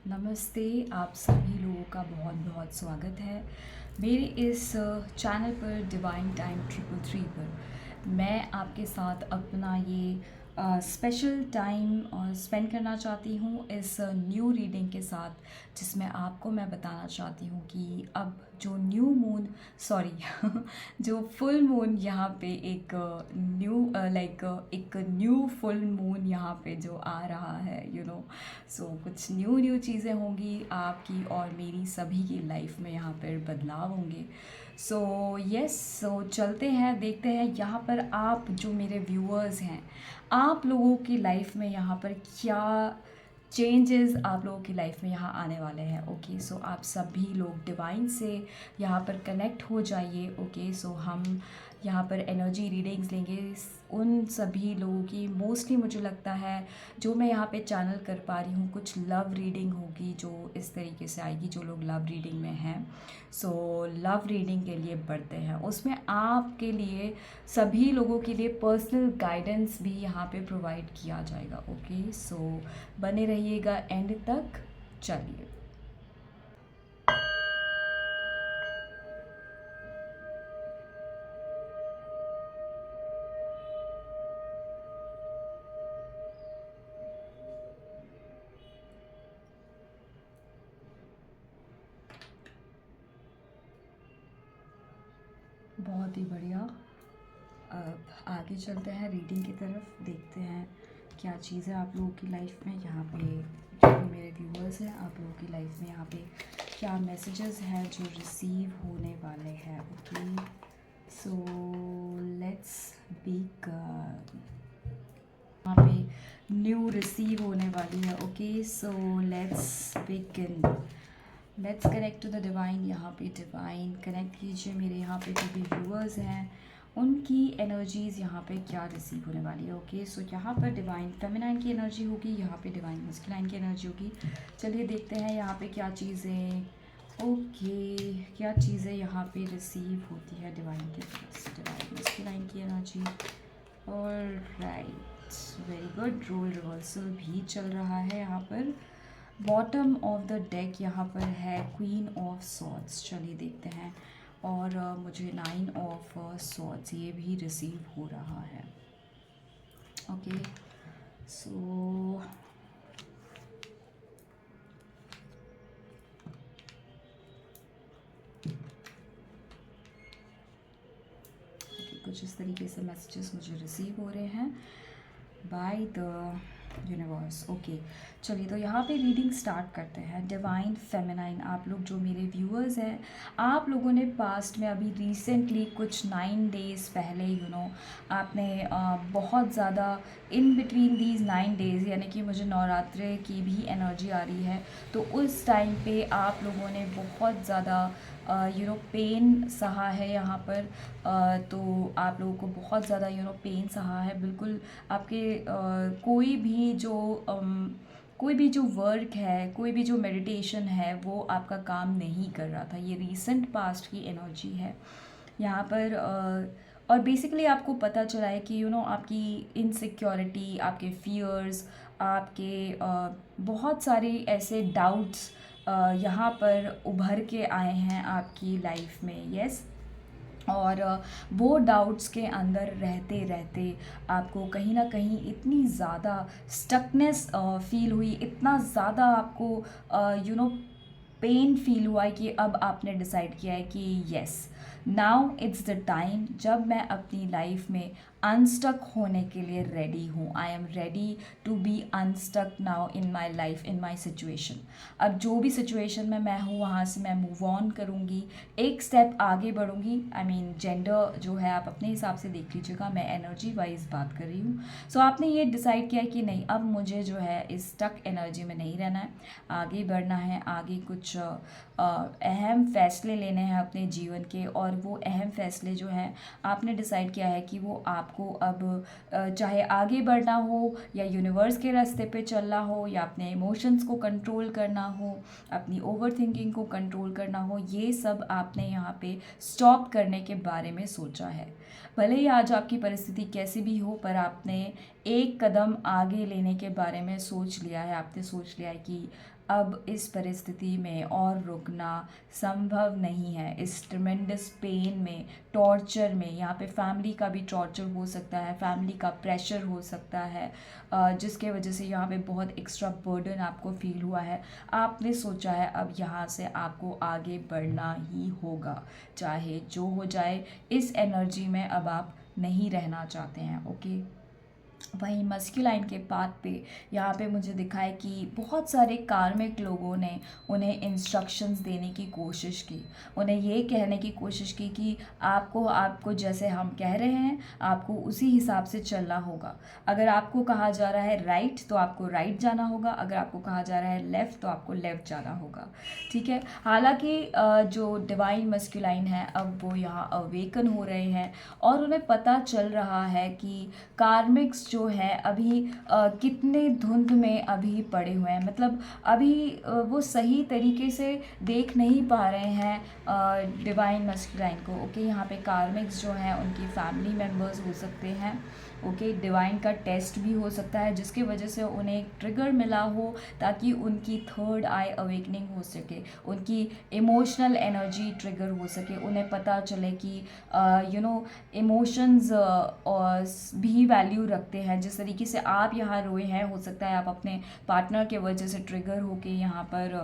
नमस्ते। आप सभी लोगों का बहुत बहुत स्वागत है मेरे इस चैनल पर डिवाइन टाइम 333 पर। मैं आपके साथ अपना ये स्पेशल टाइम स्पेंड करना चाहती हूँ इस न्यू रीडिंग के साथ, जिसमें आपको मैं बताना चाहती हूँ कि अब जो न्यू मून सॉरी जो फुल मून यहाँ पे एक न्यू एक न्यू फुल मून यहाँ पे जो आ रहा है सो कुछ न्यू न्यू चीज़ें होंगी आपकी और मेरी सभी की लाइफ में यहाँ पर बदलाव होंगे। सो यस, सो चलते हैं, देखते हैं यहाँ पर आप जो मेरे व्यूअर्स हैं, आप लोगों की लाइफ में यहाँ पर क्या चेंजेस आप लोगों की लाइफ में यहाँ आने वाले हैं। ओके, सो आप सभी लोग डिवाइन से यहाँ पर कनेक्ट हो जाइए। ओके, सो हम यहाँ पर एनर्जी रीडिंग्स लेंगे उन सभी लोगों की। मोस्टली मुझे लगता है जो मैं यहाँ पे चैनल कर पा रही हूँ, कुछ लव रीडिंग होगी जो इस तरीके से आएगी, जो लोग लव रीडिंग में हैं। सो लव रीडिंग के लिए बढ़ते हैं, उसमें आपके लिए सभी लोगों के लिए पर्सनल गाइडेंस भी यहाँ पे प्रोवाइड किया जाएगा। ओके, सो बने रहिएगा एंड तक। चलिए, बहुत ही बढ़िया। अब आगे चलते हैं रीडिंग की तरफ, देखते हैं क्या चीज़ें आप लोगों की लाइफ में यहाँ पे, जो भी मेरे व्यूअर्स हैं, आप लोगों की लाइफ में यहाँ पे क्या मैसेजेस हैं जो रिसीव होने वाले हैं। ओके, सो लेट्स बिग यहाँ पे न्यू रिसीव होने वाली है। Okay, so let's begin. Let's connect to the divine. यहाँ पे डिवाइन कनेक्ट कीजिए मेरे यहाँ पे जो भी व्यूअर्स हैं, उनकी एनर्जीज़ यहाँ पे क्या रिसीव होने वाली है। ओके, सो यहाँ पर डिवाइन फेमिनाइन की एनर्जी होगी, यहाँ पे डिवाइन मस्कुलाइन की एनर्जी होगी। चलिए देखते हैं यहाँ पे क्या चीज़ें, ओके, क्या चीज़ें यहाँ पे रिसीव होती है डिवाइन की तरफ से। डिवाइन मस्कुलाइन की एनर्जी, और right, very good. Role reversal भी चल रहा है यहाँ पर। बॉटम ऑफ द डेक यहाँ पर है क्वीन ऑफ सॉर्ड्स। चलिए देखते हैं, और मुझे 9 ऑफ सॉर्ड्स ये भी रिसीव हो रहा है। ओके, सो कुछ इस तरीके से मैसेजेस मुझे रिसीव हो रहे हैं बाय द यूनिवर्स। ओके, चलिए तो यहाँ पे रीडिंग स्टार्ट करते हैं। डिवाइन फेमिनाइन, आप लोग जो मेरे व्यूअर्स हैं, आप लोगों ने पास्ट में अभी रिसेंटली कुछ 9 डेज़ पहले आपने बहुत ज़्यादा इन बिटवीन दीज 9 डेज़, यानी कि मुझे नवरात्रे की भी एनर्जी आ रही है, तो उस टाइम पे आप लोगों ने बहुत ज़्यादा पेन सहा है यहाँ पर। तो आप लोगों को बहुत ज़्यादा पेन सहा है। बिल्कुल आपके कोई भी जो वर्क है, कोई भी जो मेडिटेशन है, वो आपका काम नहीं कर रहा था। ये रीसेंट पास्ट की एनर्जी है यहाँ पर। और बेसिकली आपको पता चला है कि आपकी इनसिक्योरिटी, आपके फियर्स, आपके बहुत सारे ऐसे डाउट्स यहाँ पर उभर के आए हैं आपकी लाइफ में। यस, और वो डाउट्स के अंदर रहते रहते आपको कहीं ना कहीं इतनी ज़्यादा स्टकनेस फील हुई, इतना ज़्यादा आपको पेन फील हुआ है कि अब आपने डिसाइड किया है कि yes, now it's the time जब मैं अपनी लाइफ में अनस्टक होने के लिए रेडी हूँ। I am ready to be unstuck now in my life, in my situation. अब जो भी सिचुएशन में मैं हूँ, वहाँ से मैं मूव ऑन करूँगी, एक स्टेप आगे बढ़ूँगी। आई मीन जेंडर जो है आप अपने हिसाब से देख लीजिएगा, मैं एनर्जी वाइज बात कर रही हूँ। सो आपने ये डिसाइड किया कि नहीं, अब मुझे जो है इस स्टक एनर्जी में नहीं रहना है, आगे बढ़ना है, आगे कुछ अहम फैसले लेने हैं अपने जीवन के। और वो अहम फैसले जो हैं, आपने डिसाइड किया है कि वो आपको अब चाहे आगे बढ़ना हो, या यूनिवर्स के रास्ते पे चलना हो, या अपने इमोशंस को कंट्रोल करना हो, अपनी ओवर थिंकिंग को कंट्रोल करना हो, ये सब आपने यहाँ पे स्टॉप करने के बारे में सोचा है। भले ही आज आपकी परिस्थिति कैसी भी हो, पर आपने एक कदम आगे लेने के बारे में सोच लिया है। आपने सोच लिया है कि अब इस परिस्थिति में और रुकना संभव नहीं है। इस ट्रिमेंडस पेन में, टॉर्चर में, यहाँ पे फैमिली का भी टॉर्चर हो सकता है, फैमिली का प्रेशर हो सकता है, जिसके वजह से यहाँ पे बहुत एक्स्ट्रा बर्डन आपको फील हुआ है। आपने सोचा है अब यहाँ से आपको आगे बढ़ना ही होगा, चाहे जो हो जाए। इस एनर्जी में अब आप नहीं रहना चाहते हैं। ओके, वहीं मस्कुलाइन के पाथ पे यहाँ पे मुझे दिखा है कि बहुत सारे कार्मिक लोगों ने उन्हें इंस्ट्रक्शंस देने की कोशिश की, उन्हें ये कहने की कोशिश की कि आपको आपको जैसे हम कह रहे हैं आपको उसी हिसाब से चलना होगा। अगर आपको कहा जा रहा है राइट तो आपको राइट जाना होगा, अगर आपको कहा जा रहा है लेफ़्ट तो आपको लेफ़्ट जाना होगा। ठीक है, हालांकि जो डिवाइन मस्कुलाइन है अब वो यहाँ अवेकन हो रहे हैं और उन्हें पता चल रहा है कि कार्मिक्स जो है अभी कितने धुंध में अभी पड़े हुए हैं, मतलब अभी वो सही तरीके से देख नहीं पा रहे हैं डिवाइन मस्कुलाइन को। ओके, यहाँ पे कार्मिक्स जो हैं उनकी फैमिली मेम्बर्स हो सकते हैं। ओके, डिवाइन का टेस्ट भी हो सकता है जिसकी वजह से उन्हें एक ट्रिगर मिला हो ताकि उनकी थर्ड आई अवेकनिंग हो सके, उनकी इमोशनल एनर्जी ट्रिगर हो सके, उन्हें पता चले कि इमोशंस भी वैल्यू रखते हैं। जिस तरीके से आप यहाँ रोए हैं, हो सकता है आप अपने पार्टनर के वजह से ट्रिगर होके यहाँ पर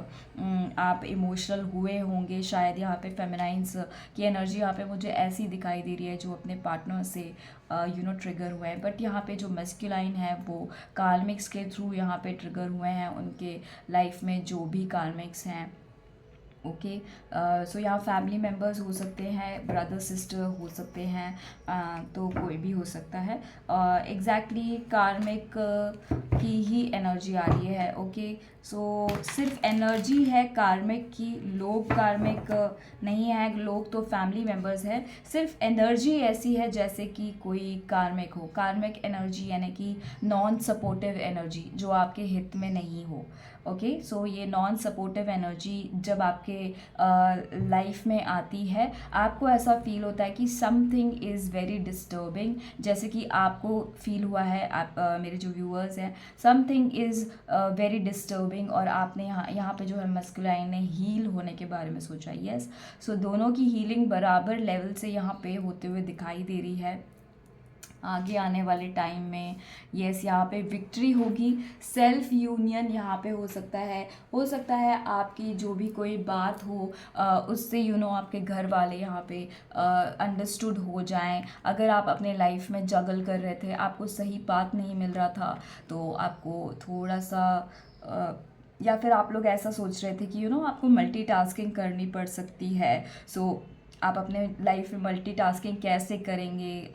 आप इमोशनल हुए होंगे। शायद यहाँ पे फेमिनाइंस की एनर्जी यहाँ पे मुझे ऐसी दिखाई दे रही है जो अपने पार्टनर से ट्रिगर हुए हैं। बट यहाँ पे जो मस्कुलाइन है वो कार्मिक्स के थ्रू यहाँ पे ट्रिगर हुए हैं, उनके लाइफ में जो भी कार्मिक्स हैं। ओके, सो यहाँ फैमिली मेम्बर्स हो सकते हैं, ब्रदर सिस्टर हो सकते हैं, तो कोई भी हो सकता है। एग्जैक्टली कार्मिक की ही एनर्जी आ रही है। ओके, सो सिर्फ एनर्जी है कार्मिक की, लोग कार्मिक नहीं है, लोग तो फैमिली मेम्बर्स हैं। सिर्फ एनर्जी ऐसी है जैसे कि कोई कार्मिक हो। कार्मिक एनर्जी यानी कि नॉन सपोर्टिव एनर्जी जो आपके हित में नहीं हो। ओके, सो ये नॉन सपोर्टिव एनर्जी जब आपके लाइफ में आती है आपको ऐसा फील होता है कि समथिंग इज़ वेरी डिस्टर्बिंग, जैसे कि आपको फील हुआ है, आप मेरे जो व्यूअर्स हैं, समथिंग इज़ वेरी डिस्टर्बिंग। और आपने यहाँ पे जो है मस्कुलाइन ने हील होने के बारे में सोचा। यस, सो दोनों की हीलिंग बराबर लेवल से यहाँ पे होते हुए दिखाई दे रही है आगे आने वाले टाइम में। यस, यहाँ पे विक्ट्री होगी, सेल्फ यूनियन यहाँ पे हो सकता है आपकी जो भी कोई बात हो उससे आपके घर वाले यहाँ पे अंडरस्टूड हो जाएं। अगर आप अपने लाइफ में जगल कर रहे थे, आपको सही बात नहीं मिल रहा था, तो आपको थोड़ा सा या फिर आप लोग ऐसा सोच रहे थे कि आपको मल्टीटास्किंग करनी पड़ सकती है। सो आप अपने लाइफ में मल्टीटास्किंग कैसे करेंगे,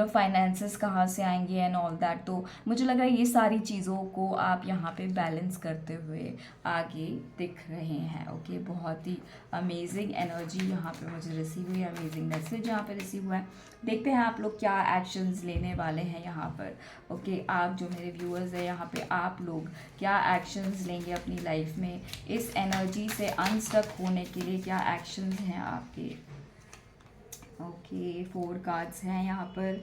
फाइनेंसेस कहाँ से आएंगे एंड ऑल दैट। तो मुझे लगा ये सारी चीज़ों को आप यहाँ पे बैलेंस करते हुए आगे दिख रहे हैं। ओके, बहुत ही अमेजिंग एनर्जी यहाँ पे मुझे रिसीव हुई है, अमेजिंग मैसेज यहाँ पे रिसीव हुआ है। देखते हैं आप लोग क्या एक्शंस लेने वाले हैं यहाँ पर। ओके, आप जो मेरे व्यूअर्स हैं यहाँ पे, आप लोग क्या एक्शंस लेंगे अपनी लाइफ में, इस एनर्जी से अनस्टक होने के लिए क्या एक्शंस हैं आपके। ओके, 4 कार्ड्स हैं यहाँ पर।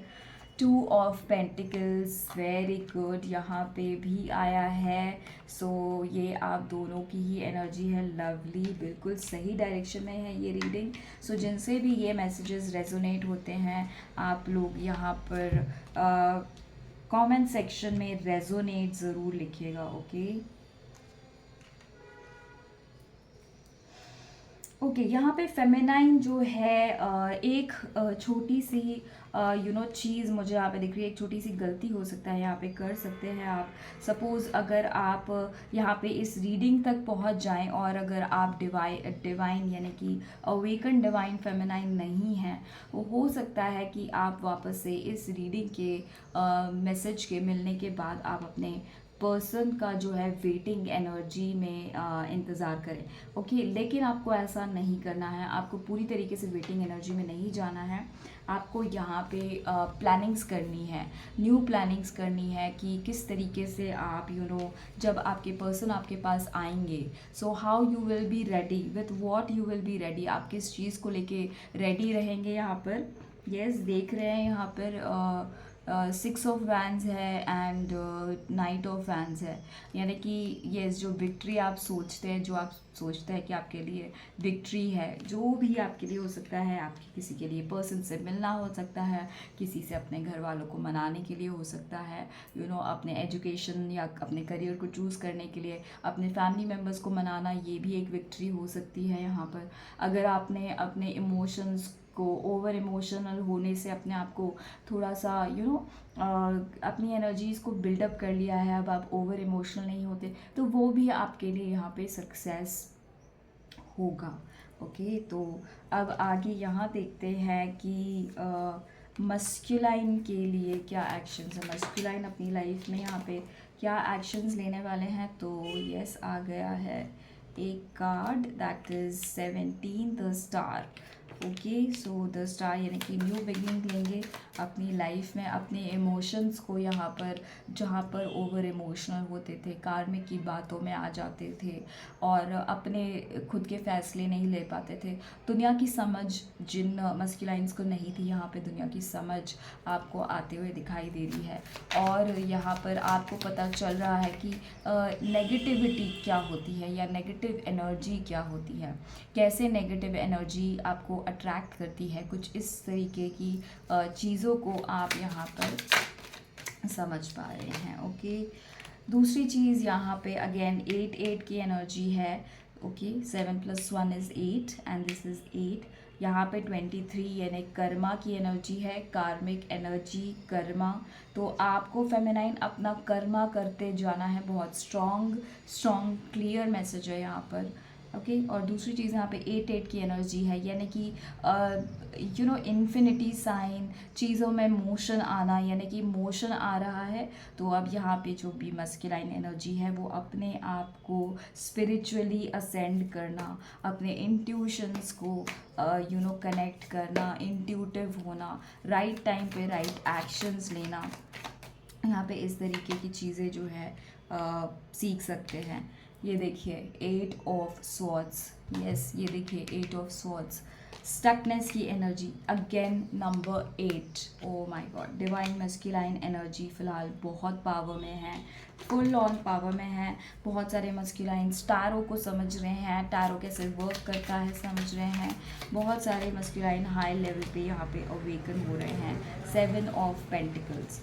2 ऑफ पेंटिकल्स, वेरी गुड, यहाँ पे भी आया है। सो ये आप दोनों की ही एनर्जी है, लवली, बिल्कुल सही डायरेक्शन में है ये रीडिंग। सो जिनसे भी ये मैसेजेस रेजोनेट होते हैं, आप लोग यहाँ पर कमेंट सेक्शन में रेजोनेट ज़रूर लिखिएगा। ओके, यहाँ पे फेमिनाइन जो है एक छोटी सी चीज़ मुझे यहाँ पे दिख रही है, एक छोटी सी गलती हो सकता है यहाँ पे कर सकते हैं आप। सपोज़ अगर आप यहाँ पे इस रीडिंग तक पहुँच जाएं और अगर आप डिवाइन यानी कि अवेकन डिवाइन फेमिनाइन नहीं हैं, वो हो सकता है कि आप वापस से इस रीडिंग के मैसेज के मिलने के बाद आप अपने पर्सन का जो है वेटिंग एनर्जी में इंतज़ार करें। ओके, लेकिन आपको ऐसा नहीं करना है, आपको पूरी तरीके से वेटिंग एनर्जी में नहीं जाना है। आपको यहाँ पे प्लानिंग्स करनी है, न्यू प्लानिंग्स करनी है कि किस तरीके से आप जब आपके पर्सन आपके पास आएंगे, so how you will be ready, with what you will be ready, आप किस चीज़ को लेके रेडी रहेंगे यहाँ पर। यस, देख रहे हैं यहाँ पर सिक्स ऑफ वैंड्स है एंड नाइट ऑफ वैंड्स है। यानी कि ये जो विक्ट्री आप सोचते हैं, जो आप सोचते हैं कि आपके लिए विक्ट्री है, जो भी आपके लिए हो सकता है, आपके किसी के लिए पर्सन से मिलना हो सकता है, किसी से अपने घर वालों को मनाने के लिए हो सकता है, अपने एजुकेशन या अपने करियर को चूज़ करने के लिए अपने फैमिली मेम्बर्स को मनाना, ये भी एक विक्ट्री हो सकती है यहाँ पर। अगर आपने अपने इमोशंस को, ओवर इमोशनल होने से अपने आप को थोड़ा सा अपनी एनर्जीज़ को बिल्डअप कर लिया है, अब आप ओवर इमोशनल नहीं होते, तो वो भी आपके लिए यहाँ पे सक्सेस होगा। ओके, तो अब आगे यहाँ देखते हैं कि मस्कुलाइन के लिए क्या एक्शंस है। मस्कुलाइन अपनी लाइफ में यहाँ पे क्या एक्शंस लेने वाले हैं। तो यस, आ गया है एक card, that is 17 the star. Okay, so the star यानी कि न्यू बिगनिंग लेंगे अपनी लाइफ में, अपने इमोशंस को यहाँ पर, जहाँ पर ओवर इमोशनल होते थे, कार्मिक की बातों में आ जाते थे और अपने खुद के फैसले नहीं ले पाते थे। दुनिया की समझ जिन मस्कुलाइंस को नहीं थी, यहाँ पे दुनिया की समझ आपको आते हुए दिखाई दे रही है और यहाँ पर आपको पता चल रहा है कि नेगेटिविटी क्या होती है या नेगेटिव एनर्जी क्या होती है, कैसे नेगेटिव एनर्जी आपको अट्रैक्ट करती है। कुछ इस तरीके की चीज़ों को आप यहाँ पर समझ पा रहे हैं। ओके, दूसरी चीज़ यहाँ पे अगेन 8 की एनर्जी है। Okay, 7 + 1 is 8 and this is 8। यहाँ पे 23 यानी कर्मा की एनर्जी है, कार्मिक एनर्जी, कर्मा। तो आपको फेमिनाइन अपना कर्मा करते जाना है, बहुत स्ट्रॉन्ग क्लियर मैसेज है यहाँ पर। ओके, और दूसरी चीज़ यहाँ पे 8 की एनर्जी है, यानी कि इन्फिनिटी साइन, चीज़ों में मोशन आना, यानी कि मोशन आ रहा है। तो अब यहाँ पे जो भी मस्कुलाइन एनर्जी है वो अपने आप को स्पिरिचुअली असेंड करना, अपने इंट्यूशंस को कनेक्ट करना, इंट्यूटिव होना, राइट टाइम पे राइट एक्शंस लेना, यहाँ पे इस तरीके की चीज़ें जो है सीख सकते हैं। ये देखिए 8 ऑफ स्वॉर्ड्स, यस, ये देखिए 8 ऑफ स्वॉर्ड्स, स्टकनेस की energy again number 8। Oh my God, divine masculine energy फ़िलहाल बहुत पावर में है, फुल ऑन पावर में है। बहुत सारे मस्कुलाइंस टैरो को समझ रहे हैं, टैरो कैसे वर्क करता है समझ रहे हैं। बहुत सारे मस्कुलाइन हाई लेवल पे यहाँ पे अवेकन हो रहे हैं। 7 of pentacles,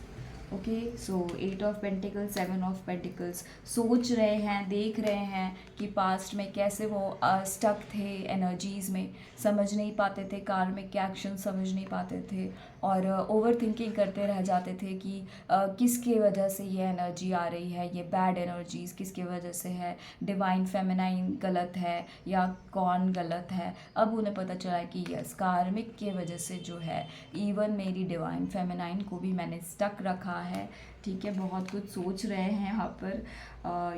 okay, so 8 of pentacles, 7 of pentacles, सोच रहे हैं, देख रहे हैं कि पास्ट में कैसे वो स्टक थे एनर्जीज़ में, समझ नहीं पाते थे, कार्मिक के एक्शन समझ नहीं पाते थे और ओवर थिंकिंग करते रह जाते थे कि किसके वजह से ये एनर्जी आ रही है, ये बैड एनर्जीज़ किसके वजह से है, डिवाइन फेमिनाइन गलत है या कौन गलत है। अब उन्हें पता चला कि यस, कार्मिक के वजह से जो है इवन मेरी डिवाइन फेमिनाइन को भी मैंने स्टक रखा है। ठीक है, बहुत कुछ सोच रहे हैं यहाँ पर,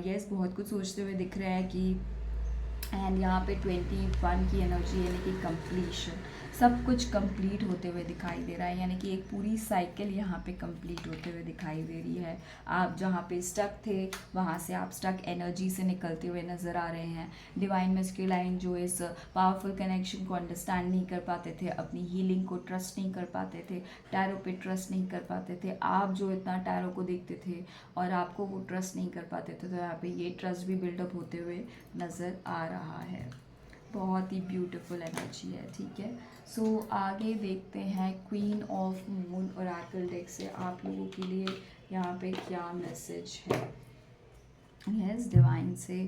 यस, बहुत कुछ सोचते हुए दिख रहे हैं कि, एंड यहाँ पे 21 की एनर्जी यानी कि कंप्लीशन, सब कुछ कंप्लीट होते हुए दिखाई दे रहा है, यानी कि एक पूरी साइकिल यहाँ पे कंप्लीट होते हुए दिखाई दे रही है। आप जहाँ पे स्टक थे वहाँ से आप स्टक एनर्जी से निकलते हुए नज़र आ रहे हैं। डिवाइन मस्कुलाइन जो इस पावरफुल कनेक्शन को अंडरस्टैंड नहीं कर पाते थे, अपनी हीलिंग को ट्रस्ट नहीं कर पाते थे, टैरो पे ट्रस्ट नहीं कर पाते थे, आप जो इतना टैरो को देखते थे और आपको वो ट्रस्ट नहीं कर पाते थे, तो यहाँ पे ये ट्रस्ट भी बिल्डअप होते हुए नज़र आ रहा है। बहुत ही ब्यूटीफुल एनर्जी है। ठीक है, सो आगे देखते हैं queen of moon Oracle deck से आप लोगों के लिए यहाँ पे क्या मैसेज है। यस, डिवाइन से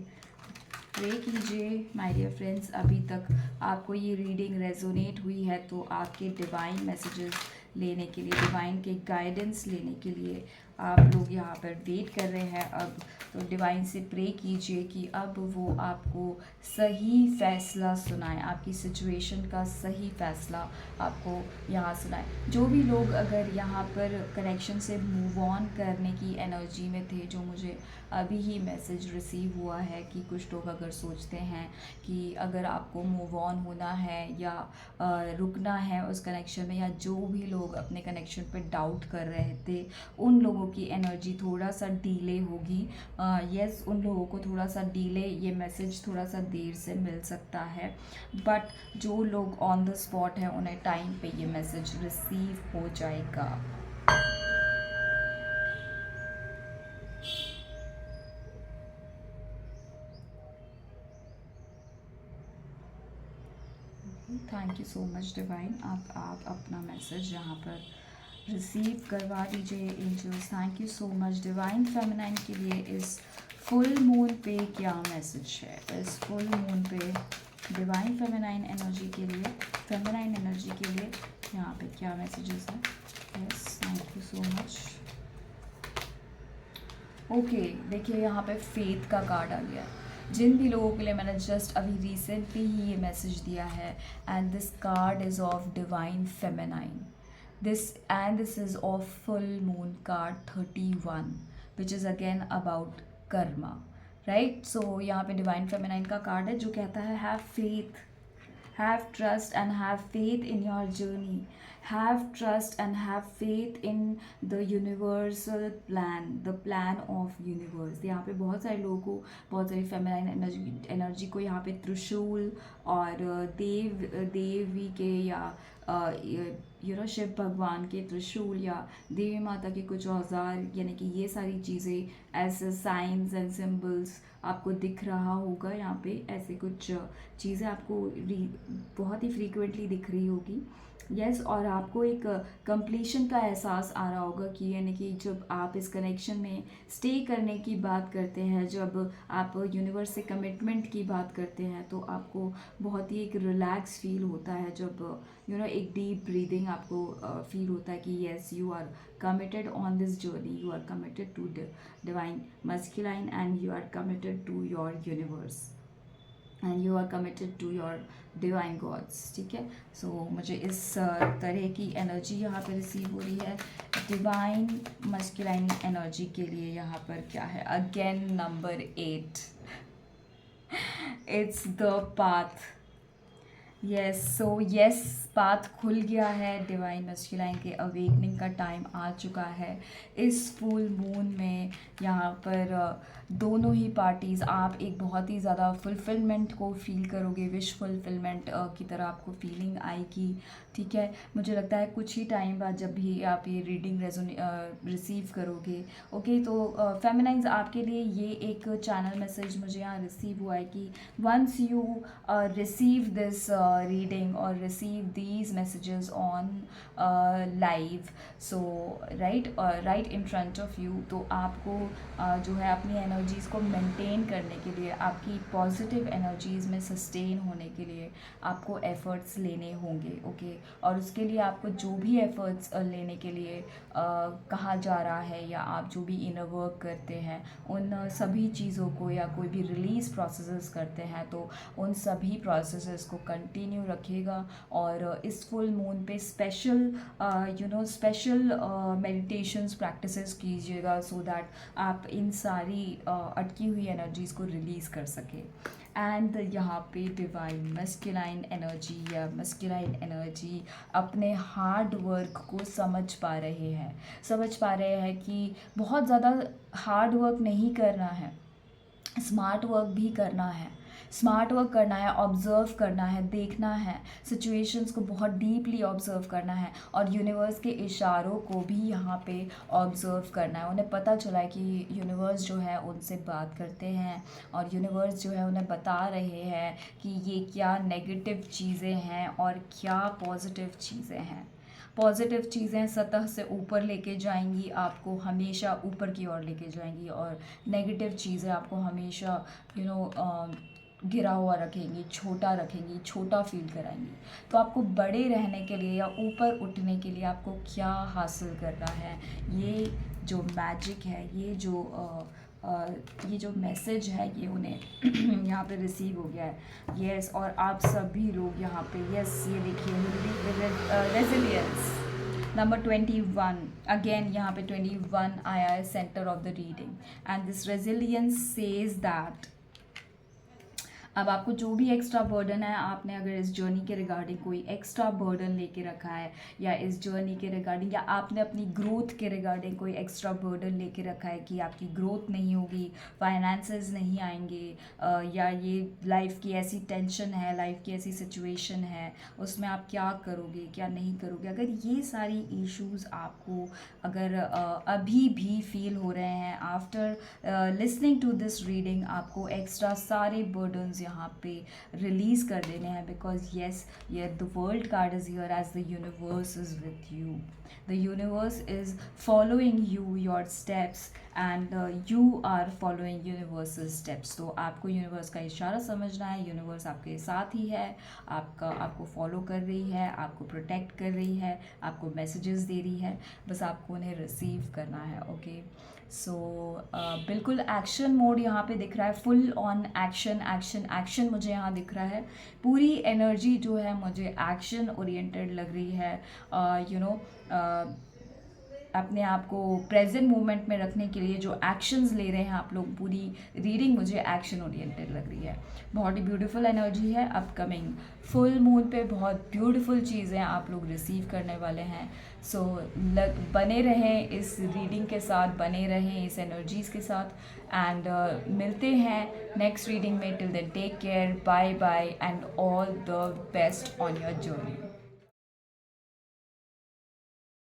प्रे कीजिए माय डियर फ्रेंड्स। अभी तक आपको ये रीडिंग रेजोनेट हुई है तो आपके डिवाइन मैसेजेस लेने के लिए, डिवाइन के गाइडेंस लेने के लिए आप लोग यहाँ पर वेट कर रहे हैं। अब तो डिवाइन से प्रे कीजिए कि अब वो आपको सही फ़ैसला सुनाए, आपकी सिचुएशन का सही फ़ैसला आपको यहाँ सुनाए। जो भी लोग अगर यहाँ पर कनेक्शन से मूव ऑन करने की एनर्जी में थे, जो मुझे अभी ही मैसेज रिसीव हुआ है कि कुछ लोग अगर सोचते हैं कि अगर आपको मूव ऑन होना है या रुकना है उस कनेक्शन में, या जो भी लोग अपने कनेक्शन पे डाउट कर रहे थे, उन लोगों की एनर्जी थोड़ा सा डीले होगी। यस, उन लोगों को थोड़ा सा डीले, ये मैसेज थोड़ा सा देर से मिल सकता है, बट जो लोग ऑन द स्पॉट हैं उन्हें टाइम पे ये मैसेज रिसीव हो जाएगा। Thank you so much divine. आप अपना मैसेज यहाँ पर रिसीव करवा दीजिए angels. Thank you so much divine feminine के लिए इस फुल मून पे क्या मैसेज है, इस फुल मून पे डिवाइन फेमिनाइन एनर्जी के लिए, फेमिनाइन एनर्जी के लिए यहाँ पे क्या मैसेजेस है। Yes, thank you so much. Okay, देखिए यहाँ पे फेथ का कार्ड आ गया है। जिन भी लोगों के लिए मैंने जस्ट अभी रिसेंटली ही ये मैसेज दिया है, and this card is of divine feminine, this is of full moon card 31, which is again about karma, right? So यहाँ पे डिवाइन फेमिनाइन का कार्ड है जो कहता है have faith, have trust and have faith in your journey, have trust and have faith in the universal plan, the plan of universe। यहाँ पे बहुत सारे लोगों को, बहुत सारी फेमिनाइन एनर्जी को यहाँ पे त्रिशूल और देवी के या शिव भगवान के त्रिशूल या देवी माता के कुछ औजार, यानी कि ये सारी चीज़ें ऐसे साइंस एंड सिंबल्स आपको दिख रहा होगा। यहाँ पे ऐसे कुछ चीज़ें आपको बहुत ही फ्रीक्वेंटली दिख रही होगी। यस, और आपको एक कंप्लीशन का एहसास आ रहा होगा कि यानी कि जब आप इस कनेक्शन में स्टे करने की बात करते हैं, जब आप यूनिवर्स से कमिटमेंट की बात करते हैं, तो आपको बहुत ही एक रिलैक्स फील होता है। जब एक डीप ब्रीदिंग आपको फील होता है कि yes, you are committed on this journey, you are committed to the divine masculine, and you are committed to your universe, and you are committed to your divine gods। ठीक है, सो मुझे इस तरह की एनर्जी यहाँ पर रिसीव हो रही है। डिवाइन मस्कुलाइन एनर्जी के लिए यहाँ पर क्या है, again number 8, it's the path. Yes, so yes, path खुल गया है। डिवाइन मस्कुलाइन के अवेकनिंग का टाइम आ चुका है। इस फुल मून में यहाँ पर दोनों ही पार्टीज़, आप एक बहुत ही ज़्यादा फुलफिलमेंट को फील करोगे, विश फुलफिलमेंट की तरह आपको फीलिंग आएगी। ठीक है, मुझे लगता है कुछ ही टाइम बाद जब भी आप ये रीडिंग रिसीव करोगे, ओके, तो फेमिनाइन्स आपके लिए ये एक चैनल मैसेज मुझे यहाँ रिसीव हुआ है कि once you receive this reading or receive these messages on live, so right in front of you, तो आपको जो है अपनी एनर्जीज़ को मेंटेन करने के लिए, आपकी पॉजिटिव एनर्जीज़ में सस्टेन होने के लिए आपको एफ़र्ट्स लेने होंगे। ओके, और उसके लिए आपको जो भी एफ़र्ट्स लेने के लिए कहा जा रहा है, या आप जो भी इनर वर्क करते हैं, उन सभी चीज़ों को, या कोई भी रिलीज़ प्रोसेसेस करते हैं, तो उन सभी प्रोसेसेस को कंटिन्यू रखिएगा। और इस फुल मून पे स्पेशल मेडिटेशंस प्रैक्टिसेस कीजिएगा, सो दैट आप इन सारी अटकी हुई एनर्जीज़ को रिलीज़ कर सकें। एंड यहाँ पे डिवाइन मस्कुलाइन एनर्जी या मस्कुलाइन एनर्जी अपने हार्ड वर्क को समझ पा रहे हैं कि बहुत ज़्यादा हार्ड वर्क नहीं करना है, स्मार्ट वर्क भी करना है, ऑब्ज़र्व करना है, देखना है, सिचुएशंस को बहुत डीपली ऑब्ज़र्व करना है, और यूनिवर्स के इशारों को भी यहाँ पे ऑब्ज़र्व करना है। उन्हें पता चला है कि यूनिवर्स जो है उनसे बात करते हैं, और यूनिवर्स जो है उन्हें बता रहे हैं कि ये क्या नेगेटिव चीज़ें हैं और क्या पॉजिटिव चीज़ें हैं। पॉजिटिव चीज़ें सतह से ऊपर लेके जाएंगी, आपको हमेशा ऊपर की ओर लेके जाएंगी, और नेगेटिव चीज़ें आपको हमेशा गिरा हुआ रखेंगी, छोटा फील कराएंगी। तो आपको बड़े रहने के लिए या ऊपर उठने के लिए आपको क्या हासिल करना है, ये जो मैजिक है, ये जो मैसेज है, ये उन्हें यहाँ पे रिसीव हो गया है। यस, और आप सभी लोग यहाँ पे, यस, ये देखिए रेजिलियंस नंबर 21, अगेन यहाँ पे 21 आया है centre of the reading, and this resilience says that अब आपको जो भी एक्स्ट्रा बर्डन है, आपने अगर इस जर्नी के रिगार्डिंग कोई एक्स्ट्रा बर्डन लेके रखा है, या इस जर्नी के रिगार्डिंग, या आपने अपनी ग्रोथ के रिगार्डिंग कोई एक्स्ट्रा बर्डन लेके रखा है कि आपकी ग्रोथ नहीं होगी, फाइनेंसेस नहीं आएंगे, या ये लाइफ की ऐसी टेंशन है, लाइफ की ऐसी सिचुएशन है, उसमें आप क्या करोगे, क्या नहीं करोगे, अगर ये सारी इश्यूज़ आपको अगर अभी भी फील हो रहे हैं after listening to this reading, आपको एक्स्ट्रा सारे बर्डन्स यहाँ पे रिलीज़ कर देने हैं, बिकॉज येस, ये the world card is here as the universe is with you. The universe is following you, your steps, and you are following universal steps. तो आपको यूनिवर्स का इशारा समझना है. यूनिवर्स आपके साथ ही है, आपको फॉलो कर रही है, आपको प्रोटेक्ट कर रही है, आपको मैसेजेस दे रही है. बस आपको उन्हें रिसीव करना है. ओके, सो बिल्कुल एक्शन मोड यहाँ पे दिख रहा है. Full on action action action मुझे यहाँ दिख रहा है. पूरी एनर्जी जो है मुझे एक्शन ओरिएंटेड लग रही है. अपने आप को प्रेजेंट मोमेंट में रखने के लिए जो एक्शंस ले रहे हैं आप लोग, पूरी रीडिंग मुझे एक्शन ओरिएंटेड लग रही है. बहुत ही ब्यूटीफुल एनर्जी है. अपकमिंग फुल मून पे बहुत ब्यूटीफुल चीज़ें आप लोग रिसीव करने वाले हैं. सो बने रहें इस रीडिंग के साथ, बने रहें इस एनर्जीज़ के साथ, एंड मिलते हैं नेक्स्ट रीडिंग में. Till then take care, bye bye, and all the best on your journey.